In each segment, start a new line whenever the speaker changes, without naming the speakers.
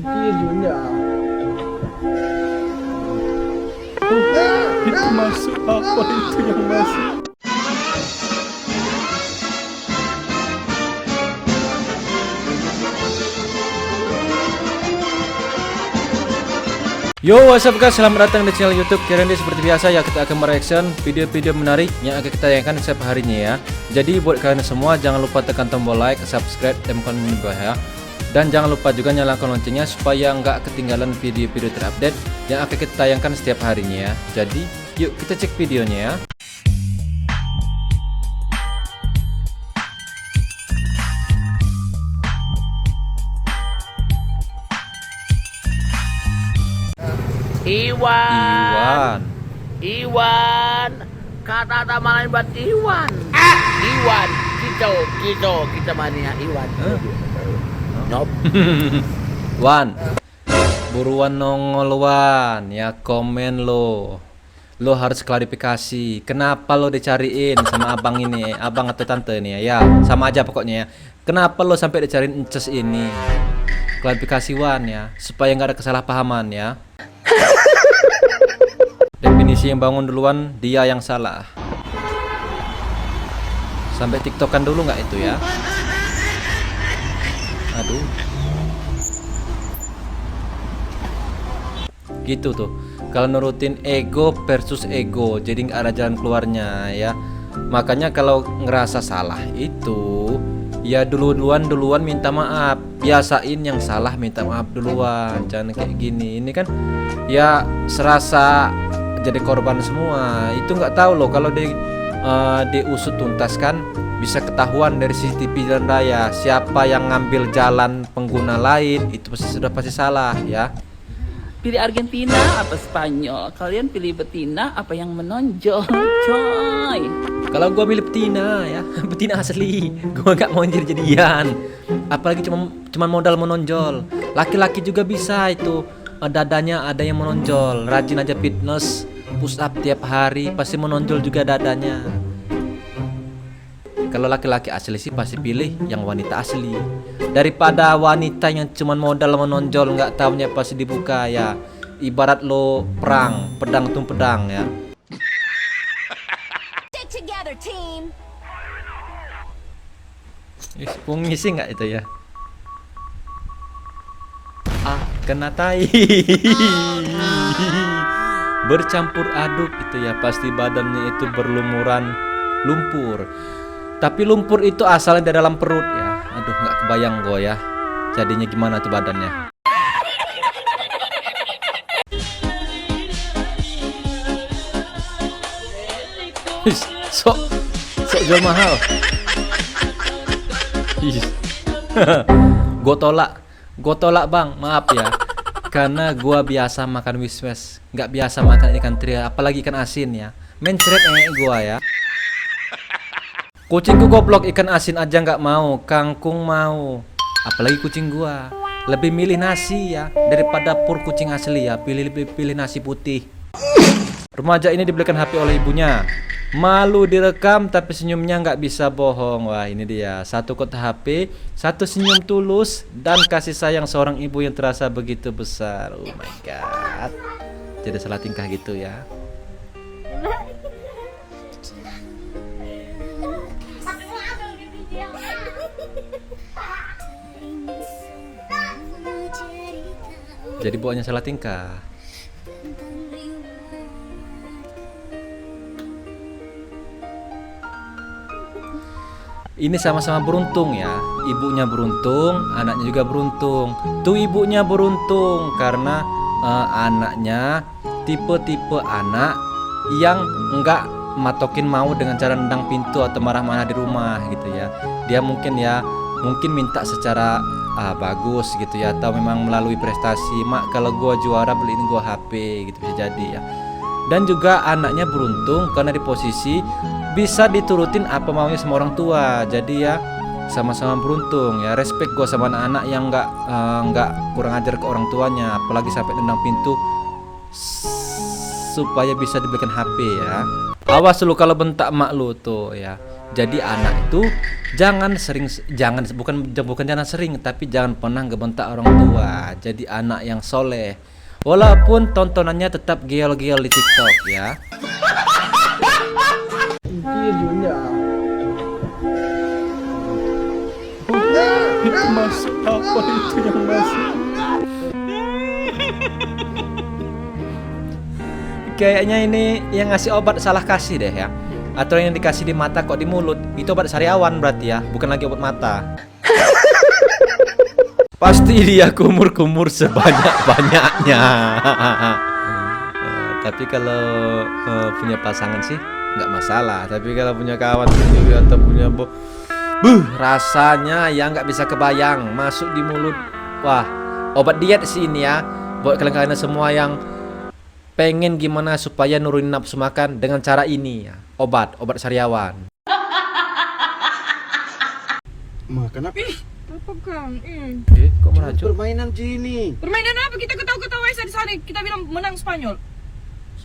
videonya.
Itu masuk apa itu yang masuk? Yo, what's up guys, selamat datang di channel YouTube Keren. Seperti biasa ya, kita akan mereaction video-video menarik yang akan kita tayangkan setiap harinya ya. Jadi buat kalian semua jangan lupa tekan tombol like, subscribe, dan komen di bawah ya. Dan jangan lupa juga nyalakan loncengnya supaya nggak ketinggalan video-video terupdate yang akan kita tayangkan setiap harinya ya. Jadi yuk kita cek videonya ya.
Iwan, kata lain buat Iwan. Iwan, kita mania Iwan. Nope.
Wan, buruan nongol Wan, ya komen lo. Lo harus klarifikasi, kenapa lo dicariin sama abang ini, abang atau tante ini ya, sama aja pokoknya ya. Kenapa lo sampai dicariin ences ini? Klarifikasi Wan ya, supaya nggak ada kesalahpahaman ya. Definisi yang bangun duluan dia yang salah. Sampai tiktokan dulu nggak itu ya? Aduh. Gitu tuh. Kalau nurutin ego versus ego, jadi nggak ada jalan keluarnya ya. Makanya kalau ngerasa salah itu ya duluan minta maaf. Biasain yang salah minta maaf duluan. Jangan kayak gini. Ini kan ya serasa jadi korban semua. Itu nggak tahu loh kalau diusut tuntas kan bisa ketahuan dari CCTV jalan raya siapa yang ngambil jalan pengguna lain. Itu sudah pasti salah ya.
Pilih Argentina apa Spanyol? Kalian pilih betina apa yang menonjol, coy?
Kalau gua milih betina ya, betina asli. Gua nggak mau jadi-jadian. Apalagi cuma modal menonjol. Laki-laki juga bisa itu. Dadanya ada yang menonjol. Rajin aja fitness, push up tiap hari, pasti menonjol juga dadanya. Kalau laki-laki asli sih pasti pilih yang wanita asli daripada wanita yang cuma modal menonjol, nggak tahunya pasti dibuka ya. Ibarat lo perang, pedang tuh pedang ya.
Stick together, team.
Ngisi nggak itu ya? Kena tai. Bercampur aduk itu ya, pasti badannya itu berlumuran lumpur. Tapi lumpur itu asalnya dari dalam perut ya. Aduh, nggak kebayang gue ya. Jadinya gimana tuh badannya? Sok jual mahal. Gue tolak bang, maaf ya. Karena gue biasa makan wiswes, nggak biasa makan ikan teri, apalagi ikan asin ya. Mencret gue ya. Kucingku goblok, ikan asin aja nggak mau, kangkung mau. Apalagi kucing gua. Lebih milih nasi ya daripada pur kucing asli ya. Pilih nasi putih. Remaja ini dibelikan HP oleh ibunya. Malu direkam tapi senyumnya nggak bisa bohong. Wah, ini dia. Satu kota HP, satu senyum tulus dan kasih sayang seorang ibu yang terasa begitu besar. Oh my god. Tidak salah tingkah gitu ya. Jadi buahnya salah tingkah. Ini sama-sama beruntung ya. Ibunya beruntung, anaknya juga beruntung. Tuh ibunya beruntung karena anaknya tipe-tipe anak yang enggak matokin mau dengan cara nendang pintu atau marah-marah di rumah gitu ya. Dia mungkin minta secara bagus gitu ya, atau memang melalui prestasi. Mak, kalau gua juara beliin gua HP gitu, bisa jadi ya. Dan juga anaknya beruntung karena di posisi bisa diturutin apa maunya sama orang tua. Jadi ya sama-sama beruntung ya. Respect gua sama anak-anak yang nggak kurang ajar ke orang tuanya, apalagi sampai nendang pintu supaya bisa dibelikan HP ya. Awas lu kalau bentak mak lu tuh ya. Jadi anak itu jangan jangan sering, tapi jangan pernah ngebentak orang tua. Jadi anak yang soleh. Walaupun tontonannya tetap geol-geol di TikTok ya. Itu masuk apa itu yang masuk? Kayaknya ini yang ngasih obat salah kasih deh ya. Atau yang dikasih di mata kok di mulut. Itu obat sariawan berarti ya, bukan lagi obat mata. Pasti dia kumur-kumur sebanyak-banyaknya. Tapi kalau punya pasangan sih nggak masalah. Tapi kalau punya kawan sendiri atau punya rasanya ya nggak bisa kebayang masuk di mulut. Wah, obat diet sih ini ya. Buat kalian semua yang pengen gimana supaya nurunin nafsu makan dengan cara ini ya. Obat sariawan.
Kenapa?
Apa Kang?
Kok merajuk?
Permainan Jini.
Permainan apa? Kita ketawa-ketawa di sana. Kita bilang menang Spanyol.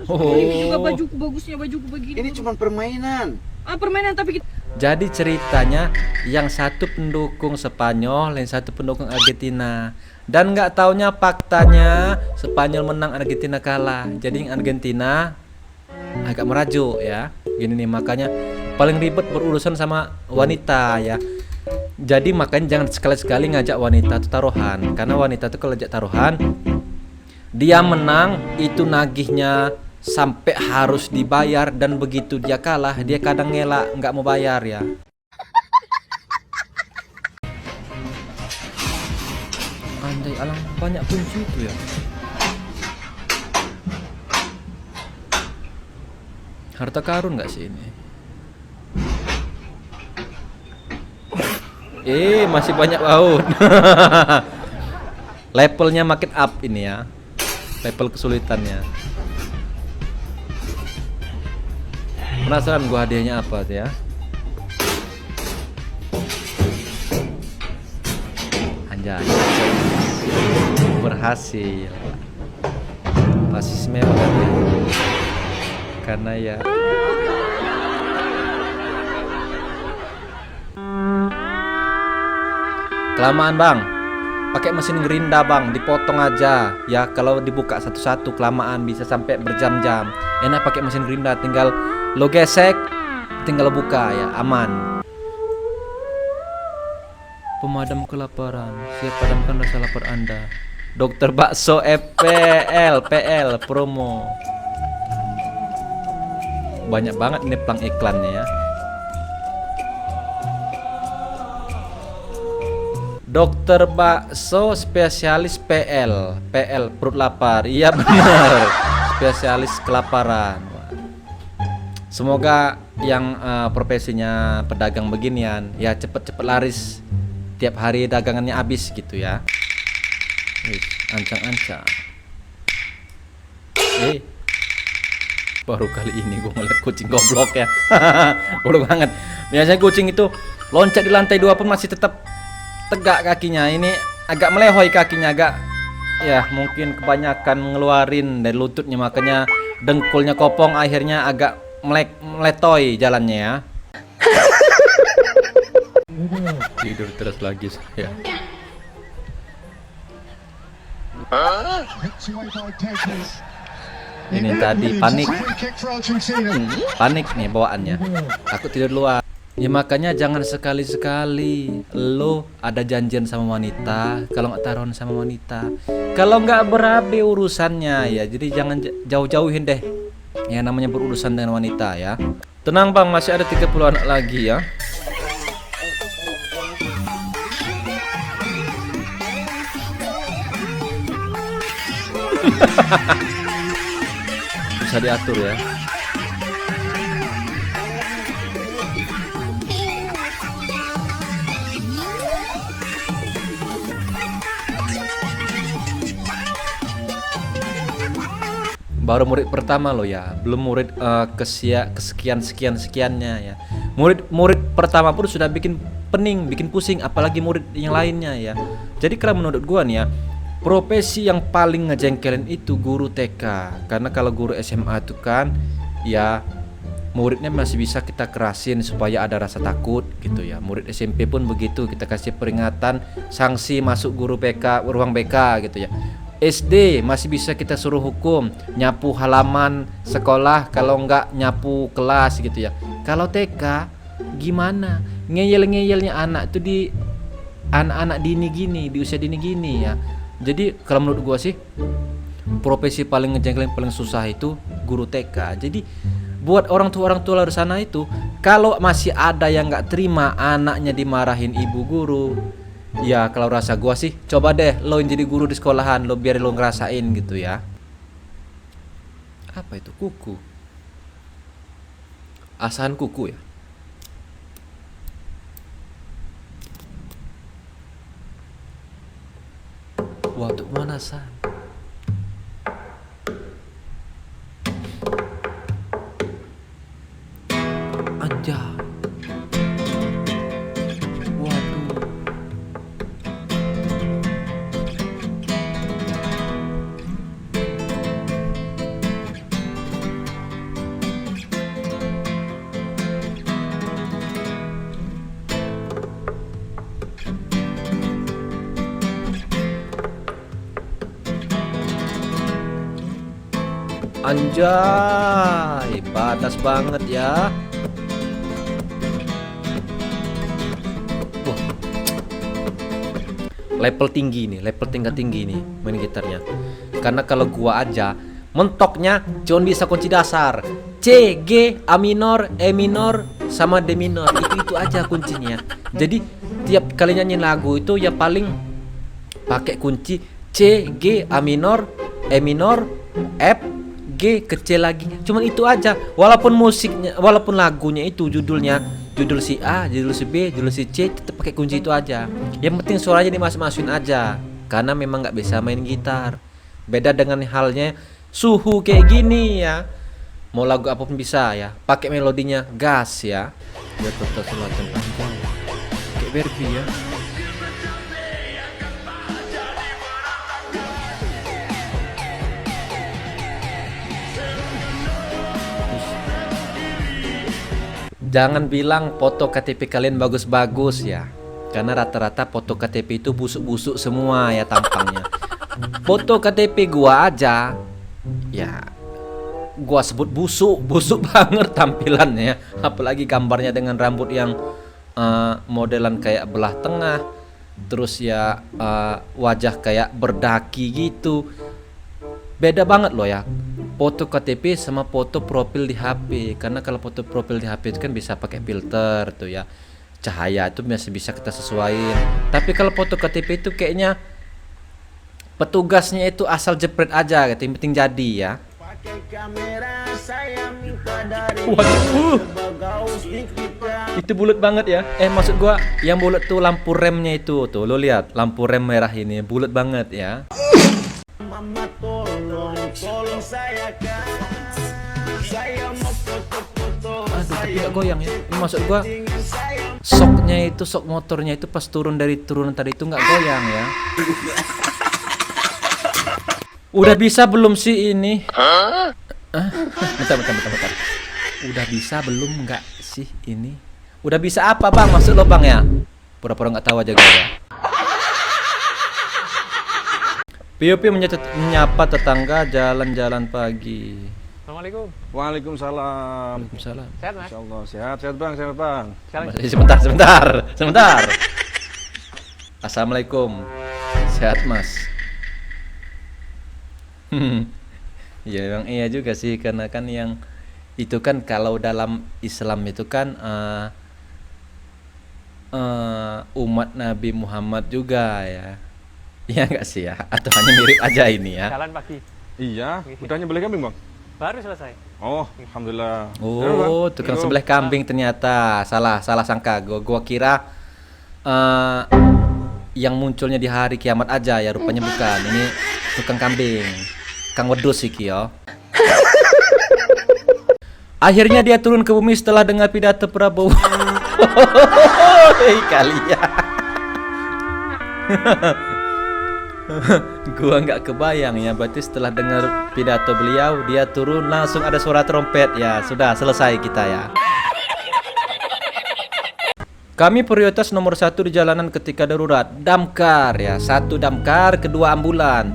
Oh.
Ini juga bajuku bagusnya, bajuku begini.
Ini cuma permainan.
Permainan tapi kita...
Jadi ceritanya yang satu pendukung Spanyol, yang satu pendukung Argentina. Dan nggak taunya faktanya Spanyol menang, Argentina kalah. Jadi yang Argentina agak merajuk ya. Gini nih, makanya paling ribet berurusan sama wanita ya. Jadi makanya jangan sekali-sekali ngajak wanita tuh taruhan. Karena wanita tuh kalau ajak taruhan, dia menang itu nagihnya sampai harus dibayar, dan begitu dia kalah dia kadang ngelak nggak mau bayar ya. Andai alang banyak kunci itu ya. Harta karun nggak sih ini? Masih banyak baut. Levelnya makin up ini ya. Level kesulitannya. Penasaran gua hadiahnya apa tuh ya? Anjay. Berhasil. Pasti mewah kan ya? Karena ya kelamaan bang, pakai mesin gerinda bang, dipotong aja ya. Kalau dibuka satu-satu kelamaan bisa sampai berjam-jam. Enak pakai mesin gerinda, tinggal lo gesek, tinggal lo buka ya, aman. Pemadam kelaparan, siap padamkan rasa lapar Anda. Dokter bakso PL promo. Banyak banget ini plang iklannya ya. Dokter bakso spesialis PL perut lapar. Iya benar. Spesialis kelaparan. Semoga yang profesinya pedagang beginian ya cepet-cepet laris. Tiap hari dagangannya habis gitu ya. Ancang-ancang. Baru kali ini gue ngeliat kucing goblok ya. Goblok banget. Biasanya kucing itu loncat di lantai 2 pun masih tetap tegak kakinya. Ini agak melehoi kakinya, agak ya mungkin kebanyakan ngeluarin dari lututnya, makanya dengkulnya kopong, akhirnya agak meletoy jalannya ya. Tidur terus lagi saya. Ini tadi panik nih bawaannya, takut tidur luar. Ya makanya jangan sekali-sekali lo ada janjian sama wanita, kalau nggak taruhan sama wanita, kalau nggak berabe urusannya ya, jadi jangan jauh-jauhin deh ya namanya berurusan dengan wanita ya. Tenang bang, masih ada 30 anak lagi ya. Bisa diatur ya. Baru murid pertama lo ya, belum murid kesekian-sekiannya ya. Murid pertama pun sudah bikin pening, bikin pusing, apalagi murid yang lainnya ya. Jadi kalau menurut gua nih ya, profesi yang paling ngejengkelin itu guru TK. Karena kalau guru SMA itu kan ya muridnya masih bisa kita kerasin supaya ada rasa takut gitu ya. Murid SMP pun begitu, kita kasih peringatan, sanksi masuk guru BK, ruang BK gitu ya. SD masih bisa kita suruh hukum, nyapu halaman sekolah, kalau enggak nyapu kelas gitu ya. Kalau TK gimana? Ngeyel-ngeyelnya anak itu di anak-anak dini gini, di usia dini gini ya. Jadi kalau menurut gua sih profesi paling ngejengkelin, paling susah itu guru TK. Jadi buat orang tua luar sana itu, kalau masih ada yang nggak terima anaknya dimarahin ibu guru, ya kalau rasa gua sih coba deh lo yang jadi guru di sekolahan, lo biar lo ngerasain gitu ya. Apa itu kuku? Asahan kuku ya. Wah, untuk pemanasan. Anjay. Waduh. Anjay, panas banget ya. Wah. Level tinggi nih, level tingkat tinggi nih main gitarnya. Karena kalau gua aja mentoknya cuma bisa kunci dasar C, G, A minor, E minor, sama D minor. Itu aja kuncinya. Jadi tiap kali nyanyi lagu itu ya paling pakai kunci C, G, A minor, E minor, F, G, kecil lagi. Cuman itu aja. Walaupun musiknya, walaupun lagunya itu judulnya judul si A, judul si B, judul si C, tetap pakai kunci itu aja. Yang penting suaranya dimasuk-masukin aja. Karena memang nggak bisa main gitar. Beda dengan halnya Suhu kayak gini ya. Mau lagu apapun bisa ya. Pakai melodinya gas ya. Biar total selatan panjang. Kayak Barbie ya. Jangan bilang foto KTP kalian bagus-bagus ya. Karena rata-rata foto KTP itu busuk-busuk semua ya tampangnya. Foto KTP gua aja ya gua sebut busuk banget tampilannya. Apalagi gambarnya dengan rambut yang modelan kayak belah tengah. Terus ya wajah kayak berdaki gitu. Beda banget loh ya foto KTP sama foto profil di HP. Karena kalau foto profil di HP itu kan bisa pakai filter tuh ya, cahaya itu masih bisa kita sesuaiin. Tapi kalau foto KTP itu kayaknya petugasnya itu asal jepret aja gitu, yang penting jadi ya. Waduh, itu bulat banget ya. Maksud gua yang bulat tuh lampu remnya itu tuh, lo lihat lampu rem merah ini bulat banget ya.
Mama tolong saya kan. Saya mau foto-foto.
Aduh, tapi gak goyang ya. Ini maksud gua shocknya itu, shock motornya itu pas turun dari turunan tadi itu nggak goyang ya. Udah bisa belum sih ini? Bentar. Udah bisa belum nggak sih ini? Udah bisa apa bang? Maksud lo bang ya? Pura-pura nggak tahu aja gue ya. POP menyapa tetangga jalan-jalan pagi.
Assalamualaikum.
Waalaikumsalam.
Waalaikumsalam.
Sehat mas?
Insyaallah sehat bang, sehat bang.
Sebentar. Assalamualaikum. Sehat mas. Ya memang iya juga sih, karena kan yang itu kan kalau dalam Islam itu kan umat Nabi Muhammad juga ya. Iya nggak sih ya? Atau hanya mirip aja ini ya?
Jalan pagi.
Iya, udahnya beli kambing bang?
Baru selesai.
Oh, alhamdulillah.
Oh, tukang sembelih kambing ternyata. Salah sangka. Gua kira yang munculnya di hari kiamat aja ya, rupanya bukan. Ini tukang kambing. Kang wedus sih Kio. Akhirnya dia turun ke bumi setelah dengar pidato Prabowo. Hei kalian. Gua nggak kebayang ya, berarti setelah dengar pidato beliau dia turun langsung ada suara trompet ya. Sudah selesai kita ya. Kami prioritas nomor 1 di jalanan ketika darurat, damkar ya. 1 damkar, 2 ambulan.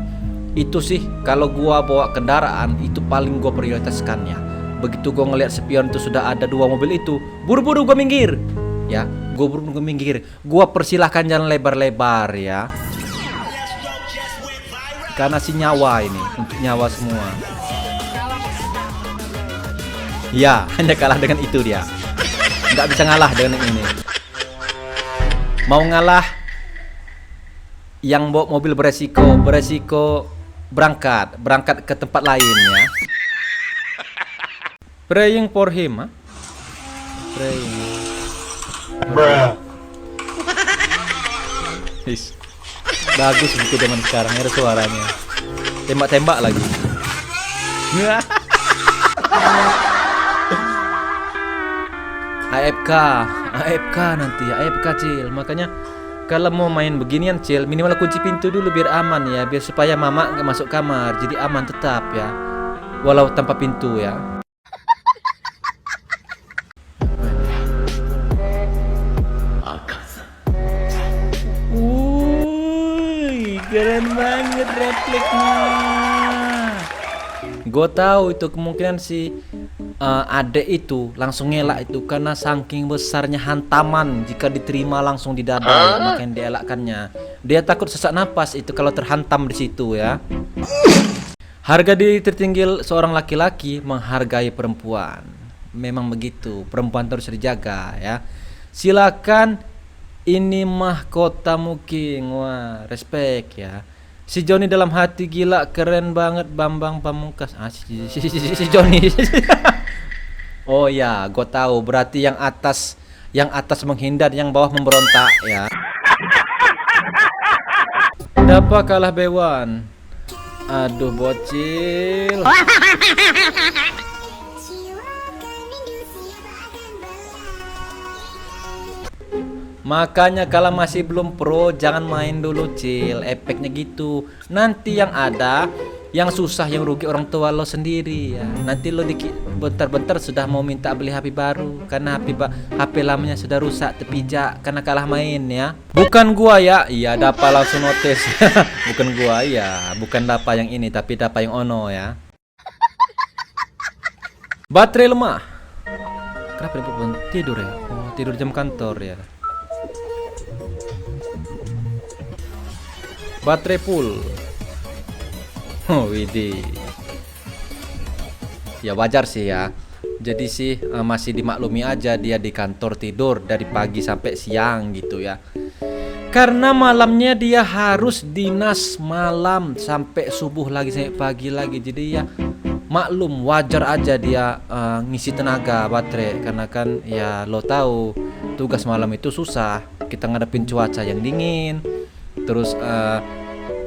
Itu sih kalau gua bawa kendaraan itu paling gua prioritaskan ya. Begitu gua ngeliat spion itu sudah ada 2 mobil itu, buru-buru gua minggir. Ya, gua buru-buru minggir. Gua persilahkan jalan lebar-lebar ya. Karena si nyawa ini, untuk nyawa semua. Ya, hanya kalah dengan itu dia. Nggak bisa ngalah dengan ini. Mau ngalah yang bawa mobil beresiko berangkat ke tempat lain ya. Praying for him, ha? Praying. Bagus buku zaman sekarang, ada suaranya. Tembak-tembak lagi. AFK nanti, AFK Cil. Makanya kalau mau main beginian Cil, minimal kunci pintu dulu biar aman ya, biar supaya mama nggak masuk kamar, jadi aman tetap ya, walau tanpa pintu ya. Keren banget refleksnya. Gue tahu itu kemungkinan si adek itu langsung ngelak itu karena saking besarnya hantaman jika diterima langsung di dada ya, makanya dielakkannya. Dia takut sesak napas itu kalau terhantam di situ ya. Harga diri tertinggi seorang laki-laki menghargai perempuan. Memang begitu, perempuan terus dijaga ya. Silakan, ini mahkotamu King. Wah, respect ya. Si Johnny dalam hati gila, keren banget Bambang Pamungkas. Si Johnny. Oh ya, gue tahu. Berarti yang atas menghindar, yang bawah memberontak ya. Dapa kalah Bewan. Aduh bocil. Makanya kalau masih belum pro jangan main dulu Cil. Efeknya gitu. Nanti yang ada, yang susah, yang rugi orang tua lo sendiri ya. Nanti lo bentar-bentar sudah mau minta beli HP baru karena HP lamanya sudah rusak terpijak karena kalah main ya. Bukan gua ya. Iya, Dapa langsung notice. Bukan gua ya. Bukan Dapa yang ini tapi Dapa yang ono ya. Baterai lemah. Kenapa dia tidur ya? Oh, tidur jam kantor ya. Baterai full. Oh, widih. Ya wajar sih ya. Jadi sih masih dimaklumi aja dia di kantor tidur dari pagi sampai siang gitu ya. Karena malamnya dia harus dinas malam sampai subuh lagi sampai pagi lagi. Jadi ya maklum, wajar aja dia ngisi tenaga baterai karena kan ya lo tahu tugas malam itu susah. Kita ngadepin cuaca yang dingin. Terus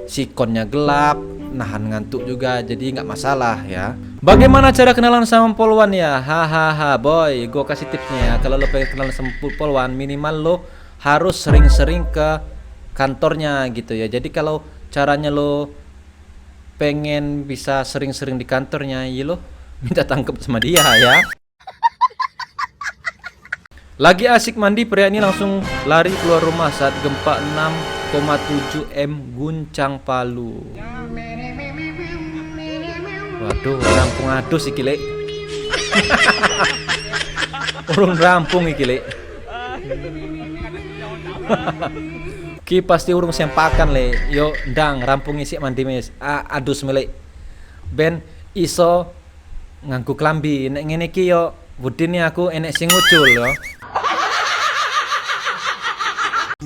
sikonnya gelap, nahan ngantuk juga, jadi nggak masalah ya. Bagaimana cara kenalan sama polwan ya? Hahaha boy, gue kasih tipsnya ya. Kalau lo pengen kenalan sama polwan, minimal lo harus sering-sering ke kantornya gitu ya. Jadi kalau caranya lo pengen bisa sering-sering di kantornya, ya lo minta tangkep sama dia ya. Lagi asik mandi, pria ini langsung lari keluar rumah saat gempa 6,7 M guncang Palu. Waduh, rampung adus iki lek. Urung rampung iki lek. Ki pasti urung sempakan le. Yo ndang rampung isi mandi mes. Adus melek. Ben iso nganggo klambi. Nek ngene iki yo budine aku enek sing ngucul yo.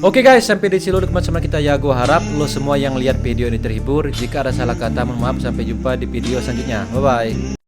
Oke guys, sampai di sini dulu teman-teman kita ya. Gue harap lo semua yang lihat video ini terhibur. Jika ada salah kata mohon maaf. Sampai jumpa di video selanjutnya. Bye bye.